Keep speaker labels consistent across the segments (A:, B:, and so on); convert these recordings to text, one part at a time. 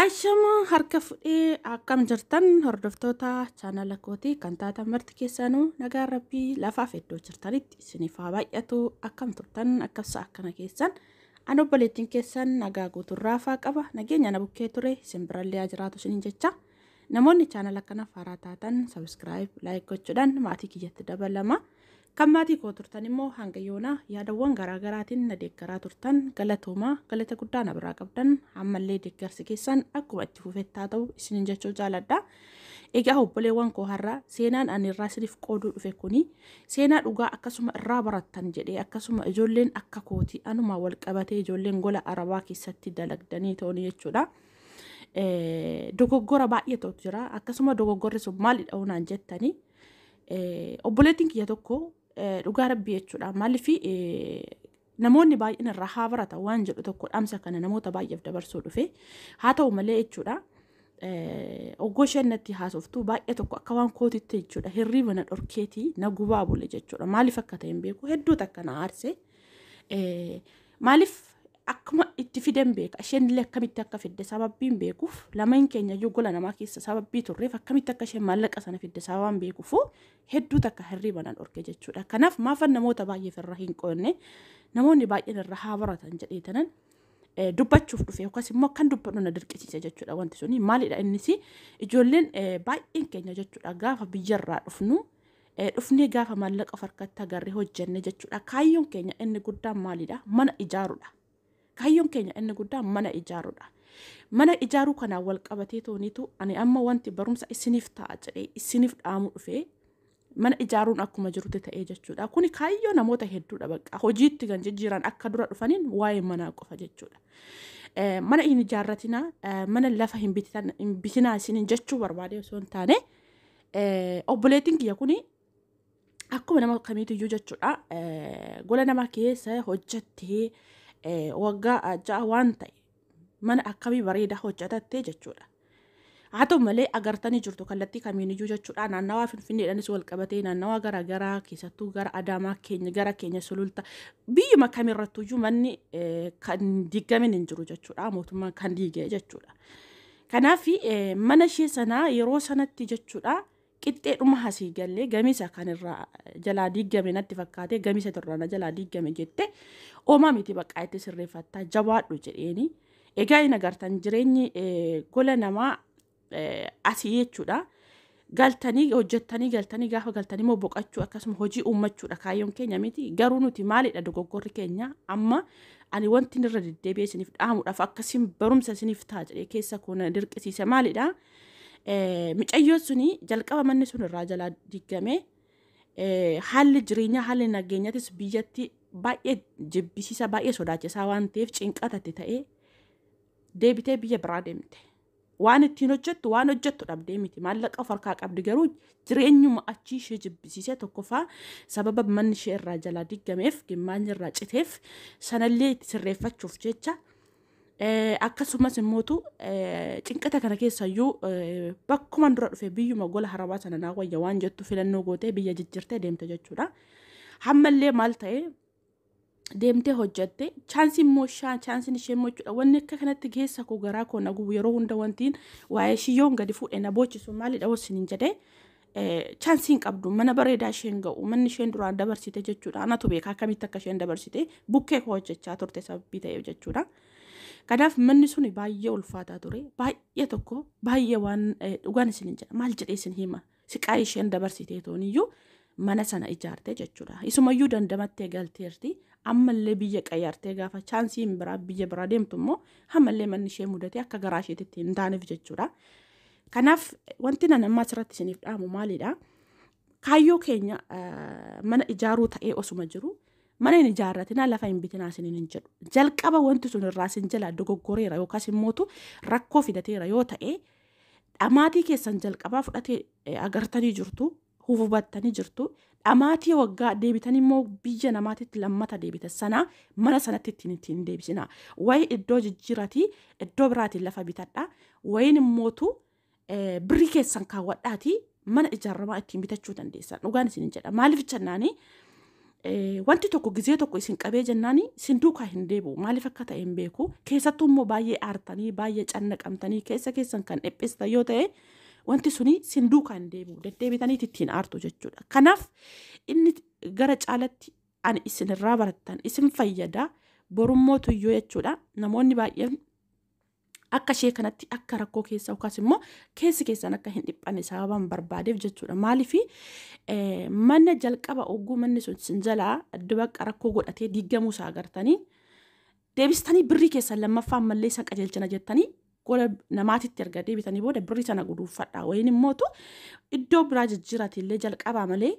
A: Ashama harka fudhee akkam jirtan hordoftoota chaanala kootii kan taatan marti keessanuu nagaa rabbii lafaaf iddoo jirtanitti isiniif haa baay'atu akkam turtan akkasa akkana keessan an obboleettiin keessan nagaa guuturraafaa qaba nageenya na bukkee ture isin birallee haa jiraatu isiniin jecha namoonni chaanala kana faaraa taatan sabskiraayib laayik gochuudhaan maatii kiyyatti dabalama. Kan maatii koo turtan immoo hanga yoona yaadawwan garaagaraatiin na deeggaraa turtan galatooma galata guddaa na biraa qabdan ammallee deeggarsi keessan akkuma itti fufettaa ta'u isinin jechuu jaaladha. Egaa obboleewwan koo har'a seenaan ani irraa isiniif qooduu dhufe kuni seenaa dhugaa akkasuma irraa barattan jedhee akkasuma ijoolleen akka kootii anuma wal qabatee ijoolleen gola arabaa keessatti dalagdanii ta'uu jechuudha. Dogoggora baay'ee ta'u jira akkasuma dogoggorri sun maalidha unaan jettanii obboleettiin kiyya tokko dhugaa rabbii jechuudha. Maaliif namoonni baay'een irraa haa baratan waan jedhu tokko dhaamsa kana namoota baay'eef dabarsuu dhufe haa ta'u malee jechuudha. Oggoo isheen haasoftuu baay'ee tokko akka waan kootitti jechuudha hirriiba na dhorkeetii na gubaa bule jechuudha. Maaliif akka ta'e hin beeku hedduu takka na aarse maaliif akkuma itti fidan beeka isheen illee akkamitti akka fidde sababbiin beekuuf lameen keenya iyyuu gola namaa keessa sababbii turreef akkamitti akka isheen maallaqa sana fidde sababaan beekuuf hedduu takka hirriiba na dhorke jechuudha. Kanaaf maafan namoota baay'eef irra hin qoonne namoonni baay'een irra haa baratan jedhee tanan dubbachuuf dhufe yookaas immoo kan dubbadhu na dirqisiise jechuudha. Wanti suni maalidha innis ijoolleen baay'een keenya jechuudha gaafa biyyarraa dhufnee gaafa maallaqa harkatti agarree hojjenne jechuudha. Kaayyoon keenya inni guddaan maalidha? Mana ijaaruudha. Kaayyoon keenya inni guddaan mana ijaaruudha. Mana ijaaruu kanaan wal qabatee toonitu ani amma wanti barumsa isiniif ta'a jedhee isiniif dhaamu dhufe mana ijaaruun akkuma jirutti ta'ee jechuudha. Kuni kaayyoo namoota hedduudha bakka hojiitti kan jijjiiran akka dura dhufaniin waa'ee manaa qofa jechuudha. Mana hin ijaarratinaa mana lafa hin bitinaa isiniin jechuu barbaade osoo hin taane obboleettiin kiyya kuni akkuma nama kamiitiyyuu jechuudha. Gola namaa keessa hojjattee waggaa ja'a waan ta'e mana akkamii bareedaa hojjetattee jechuudha. Haa ta'u malee agartanii jirtu kallattii kamiiniyyuu jechuudha. Naannawaa Finfinneedhaanis wal qabatee naannawaa garaagaraa keessattuu gara Adaamaa keenya gara keenya Sulultaa biyyuma kamirrattuyyuu manni kan diigamin hin jiru jechuudha. Mootummaan kan diigee jechuudha. Kanaaf mana ishee sanaa yeroo sanatti jechuudha qixxeedhuma hasii gallee gamisa kan irraa jalaa diigame natti fakkaatee gamisa irraa jalaa diigame jette oomaa miti baqqaa itti sirreeffattaa jabaadhu jedheeni. Egaa hin agartan jireenyi gola namaa asii jechuudha. Galtanii hojjettanii galtanii gaafa galtanii immoo boqachuu akkasuma hojii uummachuudha kaayyoon keenya miti. Garuu nuti maalidha dogoggorri keenya amma ani wanti irra deddeebi'ee isiniif dhaamuudhaaf akkasiin barumsa isiniif ta'a jedhee keessa koona dirqisiise maalidha. Mucayyoon suni jalqaba manni sun irraa jalaa diigame haalli jireenyaa haalli nageenyaatis biyyatti baay'ee jibbisiisa baay'ee sodaachisaa waan ta'eef cinqatatti ta'ee deebitee biyya biraa deemte. Waan ittiin hojjettu waan hojjettu dhabdee miti maallaqa of harkaa qabdi garuu jireenyuma achii ishee jibbisiisee tokkoffaa sababa manni ishee irraa jalaa diigameef gimmaanyi irraa citeef sanallee itti sirreeffachuuf jecha akkasumas immootu cinqata kana keessayyuu bakkuma dura dhufe biyyuma gola arabaa sana naa wayya waan jettu filannoo gootee biyya jijjiirtee deemte jechuudha. Hammallee maal ta'e deemtee hojjette chaansiin mooshaa chaansiin ishee mochuudha. Wanni akka kanatti keessa koo garaa koo nagu yeroo hunda wantiin waa'ee shiyyoon gadi fuudhee na boochisu maalidha wasiniin jedhee chaansiin qabdu mana bareedaa isheen ga'u manni isheen duraan dabarsite jechuudha. Anatu beekaa akkamitti akka isheen dabarsite bukkee koo hojjechaa turte sababii ta'eef jechuudha. Kanaaf manni suni baay'ee ulfaataa ture baay'ee tokko baay'ee waan dhugaan isiniin jedha maal jedhee isin hima siqaa isheen dabarsitee tooniyyuu mana sana ijaarte jechuudha. Isumayyuu dandamattee galteerti ammallee biyya qayyartee gaafa chaansiin biraa biyya biraa deemtu immoo ammallee manni ishee mudatee akka garaa isheetti hin taaneef jechuudha. Kanaaf wanti nan amma asirratti isiniif dhaamu maalidha? Kaayyoo keenya mana ijaaruu ta'ee osuma jiru mana hin ijaarratinaa lafa hin bitinaa isiniin hin jedhu. Jalqaba wanti sun irraa isin jalaa dogoggoreera yookaas immootu rakkoo fidateera yoo ta'e dhamaatii keessan jalqabaa fudhatee agartanii jirtu hubattanii jirtu. Dhamaatii waggaa deebitanii immoo biyya namaatitti lammata deebitan sanaa mana sanatti ittiin deebisinaa. Wayi iddoo jijjiiratii iddoo biraatiin lafa bitadhaa. Wayin immootu birrii keessan kaawwadhaatii mana ijaaramaa ittiin bitachuu dandeessan. Dhugaan isin jedha. Maaliif jennaanii wanti tokko gizee tokko isin qabee jennaani isin duukaa hin deebi'u maaliif akka ta'e hin beeku keessattuu immoo baay'ee aartanii baay'ee cannaqamtanii keessa keessan kan dhiphistan yoo ta'e wanti suni isin duukaa hin deebi'u deddeebitanii ittiin aartu jechuudha. Kanaaf inni gara caalatti ani isinirraa barattan isin fayyada borummoo tuyyoo jechuudha. Namoonni baay'een akka ishee kanatti akka rakkoo keessa yookaas immoo keessi keessan akka hin dhiphanne sababan barbaadeef jechuudha. Maaliif mana jalqaba ogguu manni sun sin jalaa bakka rakkoo godhatee diigamuu isaa agartanii deebistanii birrii keessan lammaffaan mallee isa qajeelchina jettanii gola namaatitti erga deebitanii booda birrii sana guduunfadhaa wayin immootu iddoo biraa jijjiiratillee jalqabaa malee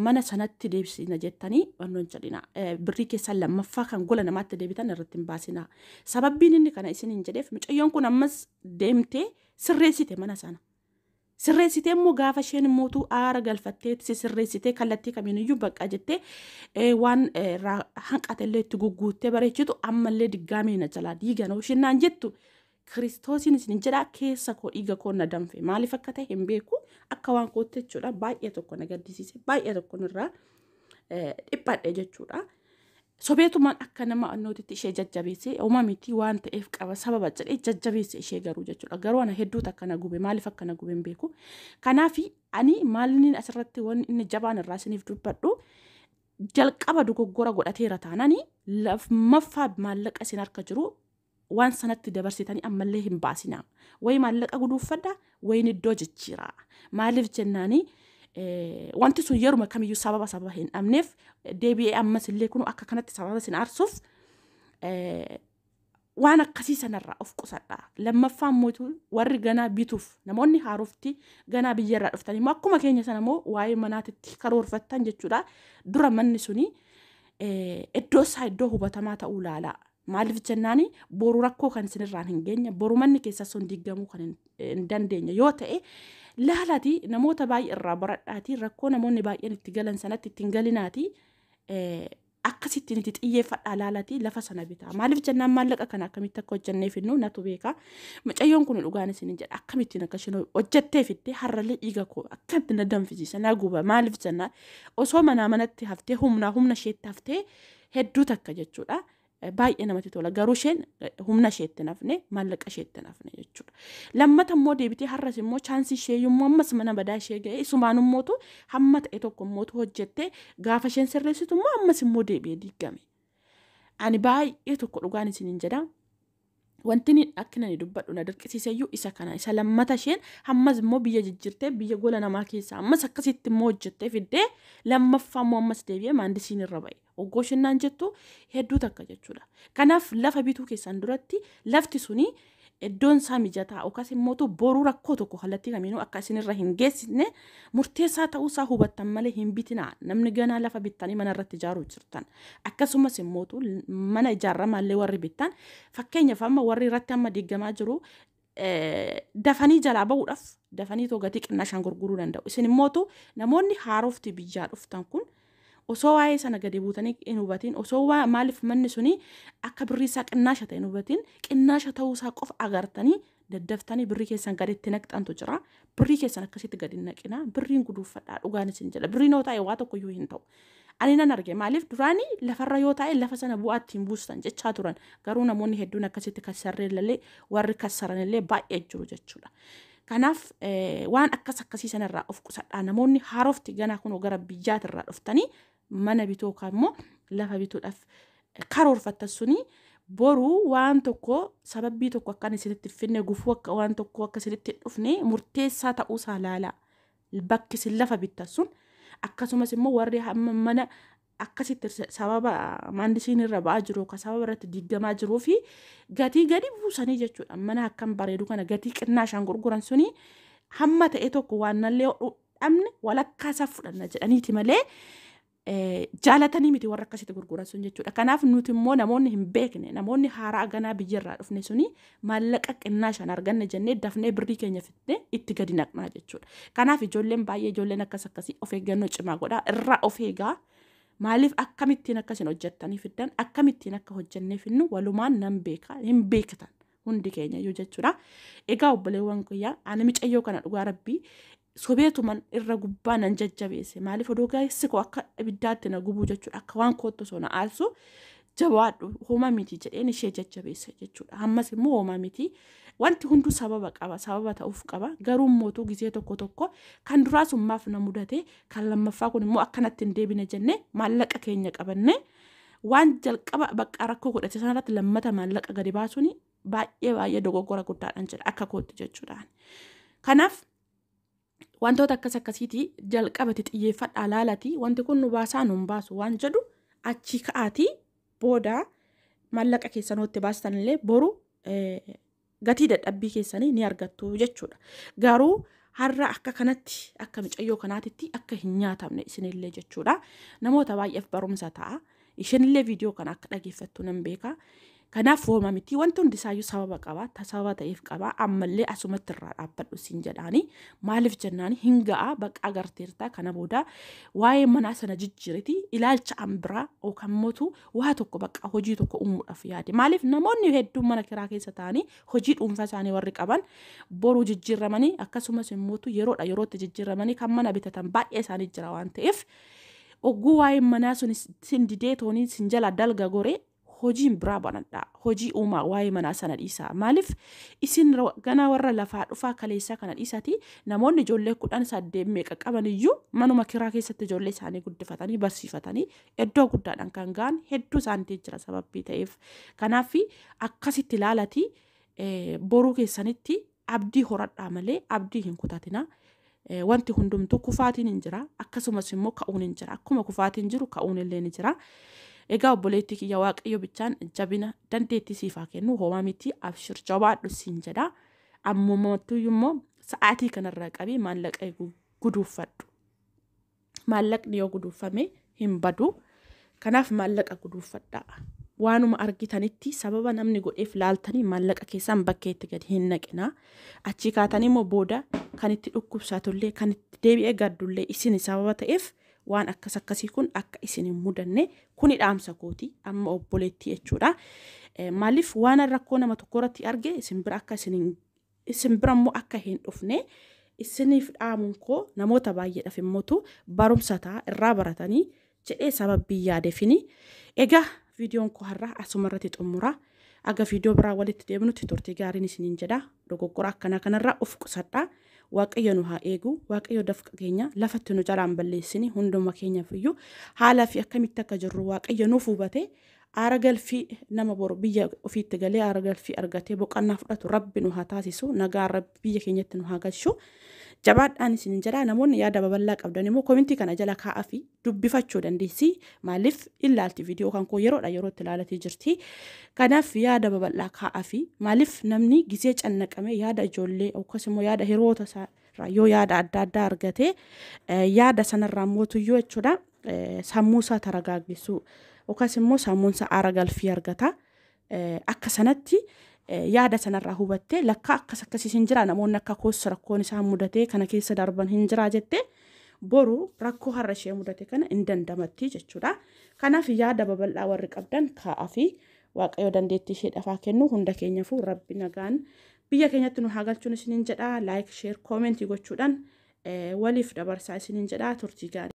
A: mana sanatti deebisina jettanii wannoon jedhina birrii keessan lammaffaa kan gola namaatti deebitan irratti hin baasina. Sababbiin inni kana isin hin jedheef mucayyoon kun ammas deemtee sirreessite mana sana. Sirreessitee immoo gaafa isheen immootu aara galfattee sirreessitee kallattii kamiiniyyuu bakka jettee waan hanqatellee itti gugguuttee bareechitu ammallee diggaamee na jalaa diiganoo shinnaan jettu. Kiristoosiin isin jedha keessa koo dhiiga koo na danfe maaliif akka ta'e hin beeku akka waan kootti jechuudha baay'ee tokko na gaddisiise baay'ee tokko irraa dhiphadhe jechuudha. Sobeetumaan akka nama annootitti ishee jajjabeesse uumamitti waan ta'eef qaba sababa jedhee jajjabeesse ishee garuu jechuudha. Garuu ana hedduutu akka na gube maaliif akka na gube hin beeku. Kanaaf ani maalni asirratti waan inni jabaan irraa isiniif dubbadhu jalqaba dogoggora godhateera taanani lammaffaa maallaqa isin harka jiru waan sanatti dabarsitanii ammallee hin baasina. Wayi maallaqa guduuffadha wayin iddoo jijjiiraa. Maaliif jennaani wanti sun yeruma kamiyyuu sababa hin dhabneef deebi'ee ammas illee kun akka kanatti sababa isin aarsuuf waan akkasii sanarraa of qusadha. Lammaffaan mootu warri ganaa bituuf namoonni haarofti ganaa biyyarraa dhuftanii immoo akkuma keenya sana immoo waa'ee manaatitti karoorfattan jechuudha. Dura manni suni iddoo isaa iddoo hubatamaa ta'uu laala. Maaliif jennaani boru rakkoo kan isinirraan hin geenye boru manni keessa sun diigamuu kan hin dandeenye yoo ta'e laalaati namoota baay'ee irraa baradhaati rakkoo namoonni baay'een itti galan sanatti ittiin galinaati akkasittiin itti xiyyeeffadhaa laalaati lafa sana bitaa. Maaliif jennaan maallaqa kana akkamitti akka hojjenneef innu natu beeka. Mucayyoon kun dhugaan isin jedha akkamittiin akka isheen hojjettee fiddee har'allee dhiiga koo akkamitti na danfisiisa na guba maaliif jennaan osoo manatti haftee humna isheetti haftee hedduu takka jechuudha. Baay'ee namatti tola garuu isheen humna isheetti nafne maallaqa isheetti nafne jechuudha. Lammata immoo deebitee har'as immoo chaansii ishee yommuu ammas mana badaa ishee ga'e isumaan immootu hamma ta'e tokko immootu hojjettee gaafa isheen sirreessitu immoo ammas immoo deebi'ee diigame. Ani baay'ee tokko dhugaan isiniin jedha. Wanti inni akkana ni dubbadhu na dirqisiiseyyuu isa kana isa lammata isheen hammas immoo biyya jijjiirtee biyya gola namaa keessaa ammas akkasitti immoo hojjettee fiddee lammaffaa immoo ammas deebi'ee maandisiin irra ba'e. Oggoo shinnaan jettu hedduu takka jechuudha. Kanaaf lafa bituu keessan duratti lafti suni iddoon isaa mijataa yookaas immoo boruu rakkoo tokko kallattii kamiinuu akka isinirra hin geessisne murteessaa ta'uusaa hubattan malee hin bitinaa. Namni ganaa lafa bittanii mana irratti ijaaruu jirtan akkasumas immoo mana ijaaramallee warri bittan fakkeenyaaf amma warri irratti amma diigamaa jiru dafanii jalaa ba'uudhaaf dafanii too gatii qinnaashaan gurguruu danda'u. Isin immoo namoonni haarofti biyyaa dhuftan kun osoo waa'ee sana gadi buutanii hin hubatiin osoo maaliif manni suni akka birrii isaa qinnaasha ta'e hin hubatiin qinnaasha ta'uusaa qofa agartanii daddaftanii birrii keessan gaditti naqxantu jira. Birrii keessan akkasitti gadi naqina birriin guduuffadhaa dhugaan isin jedha birriin yoo ta'e waa tokko iyyuu hin ta'u. Ani nan arge maaliif duraanii lafarra yoo ta'e lafa sana bu'aa ittiin buustan jechaa turan garuu namoonni hedduun akkasitti kassarreellee warri kassaranillee baay'ee jiru jechuudha. Kanaaf waan akkasii sanarraa of qusadhaa namoonni haarofti ganaa kun gara biyyaatirraa dhuftanii mana bitoo kammoo lafa bituudhaaf karoorfattan suni boruu waan tokko sababbii tokko akkan isinitti finne gufuu akka waan tokko akka isinitti dhufne murteessaa ta'uusaa laala bakki isin lafa bittan sun akkasumas immoo warri mana akkasitti sababa maandisiin irra ba'aa jiru ka sababa irratti diigamaa jiruu fi gatii gadi buusanii jechuudha. Mana akkam bareedu kana gatii qinnaashaan gurguran suni hamma ta'e tokko waan nallee dhabne walakkaa isaa fudhanna jedhaniiti malee jaalatanii miti warra akkasitti gurguran sun jechuudha. Kanaaf nuti immoo namoonni hin beekne namoonni haaraa ganaa biyyarraa dhufne suni maallaqa qinnaashaan arganne jennee dafnee birrii keenya fidnee itti gadi naqnaa jechuudha. Kanaaf ijoolleen baay'ee ijoolleen akkasii of eeggannoo cimaa godhaa irraa of eegaa. Maaliif akkamittiin akkasin hojjettanii fiddan akkamittiin akka hojjennee finnu walumaan nan beeka hin beektan hundi keenya yoo jechuudha. Egaa obboleewwan kiyyaa ani mucayyoo kana dhugaa rabbii sobeetuman irra gubbaa nan jajjabeesse maaliif odoo gaassi koo akka ibiddaatti na gubuu jechuudha akka waan kootti osoo na aarsu jabaadhu homaa miti jedheen ishee jajjabeesse jechuudha ammas immoo homaa miti wanti hunduu sababa qaba sababa ta'uuf qaba garuu mootuu gisee tokko kan duraa summaaf na mudate kan lammaffaa kun immoo akkanatti hin deebine jenne maallaqa keenya qabanne waan jalqaba bakka rakkoo godhate sanarratti lammata maallaqa gadi baasuun baay'ee dogoggora guddaadhaan jedha akka kootti jechuudha kanaaf wantoota akkasiiti jalqabati xiyyeeffadhaa laalati wanti kun nu baasaa nu hin baasu waan jedhu achi ka'aatii booda maallaqa keessanootti baastan illee boru gatii dadhabbii keessanii ni argattu jechuudha garuu har'a akka kanatti akka micayyoo kanaatitti akka hin nyaatamne isinillee jechuudha namoota baay'eef barumsa ta'a ishinillee viidiyoo kana akka dhageeffattu nan beeka kanaaf hooma miti wanti hundi isaayyuu sababa qaba sababa ta'eef qaba ammallee asumatti irraa dhaabbadhu siin jedhaani maaliif jennaani hin ga'a bakka agarteerta kana booda waa'ee manaa sana jijjiiriti ilaalcha ambiraa yookaan mootu waa tokko bakka hojii tokko uumuudhaaf yaade maaliif namoonni hedduun mana kiraa keessa ta'anii hojii dhuunfaa isaanii warri qaban boruu jijjiiramanii akkasumas immootu yerootti jijjiiramanii kan mana bitatan baay'ee isaanii jira waan ta'eef ogguu waa'ee manaa sun sin didee toonii sin jala dalga goree hojiin biraa banadha hojii uumaa waa'ee manaa sana dhiisaa maaliif isin ganaa warra lafaa dhufaa kaleessaa kana dhiisati namoonni ijoollee 18 meeqa qaban iyyuu manuma kiraa keessatti ijoollee isaanii guddifatanii barsiifatanii iddoo guddaadhaan kan ga'an hedduu isaaniitii jira sababii ta'eef kanaaf akkasitti ilaalati boruu keessanitti abdii horadhaa malee abdii hin kutatina wanti hundumtuu kufaatiin hin jira akkasumas immoo ka'uun hin jira akkuma kufaatiin jiru ka'uun illee ni jira egaa obboleettii kiyya waaqayyo bichaan jabina dandeettii siifaa kennu homaa miti abshir jabaadhu siin jedha ammumattuu immoo sa'aatii kanarraa qabee maallaqa guduuffadhu maallaqni yoo guduuffame hin badu kanaaf maallaqa guduuffadha waanuma argitanitti sababa namni godheef laaltanii maallaqa keessan bakkeetti gadi hin naqina achi kaatanii immoo booda kan itti dhukkubsatullee kan itti deebi'ee gaddullee isin sababa ta'eef waan akkasii kun akka isin hin mudanne kuni dhaamsa kooti amma obboleettii jechuudha maaliif waan rakkoo nama tokko irratti arge isin bira akka isin bira immoo akka hin dhufne isiniif dhaamuun koo namoota baay'eedhaaf immootu barumsa ta'a irraa baratanii jedhee sababii yaadeefini egaa viidiyoon koo har'a asuma irratti xumura aga viidiyoo biraa walitti deebinutti turtii gaariin isiniin jedha dogoggora akkana kanarraa of qusadhaa waaqayyo nu haa eegu waaqayyo dafqa keenya lafatti nu jalaan balleessini hunduma keenyaaf iyyuu haala fi akkamitti akka jirru waaqayyo nuuf hubate aara galfii nama boru biyya ofiitti galee aara galfii argatee boqonnaa fudhatu rabbi nu haa taasisu nagaa rabbi biyya keenyatti nu haa galchu jabaadhaan isiniin jedha namoonni yaada babal'aa qabdan immoo komintii kana jala kaa'aa fi dubbifachuu dandeessi maaliif ilaalti viidiyoo kan koo yerootti ilaalatee jirti kanaaf yaada babal'aa kaa'aa fi maaliif namni gisee cannaqame yaada ijoollee akkasumas yaada hiriyoota isaa yoo yaada adda argate yaada sanarraa mootuyyoo jechuudha sammuu isaa taragaaggisu akkasumas sammuun isaa aara galfii argata akka sanatti yaada sanarraa hubattee lakka akkasii hin jira namoonni akka koos rakkoon isaa mudate kana keessa darban hin jira jette boru rakkoo har'a ishee mudate kana hin dandamatti jechuudha kanaaf yaada babal'aa warri qabdan kaa'aa fi waaqayyo dandeettii ishee dhafaa kennu hunda keenyaafuu rabbi nagaan biyya keenyatti nu haa galchuun isiniin jedha laayik sheer koomentii gochuudhaan waliif dabarsaa isiniin jedha turtii gaarii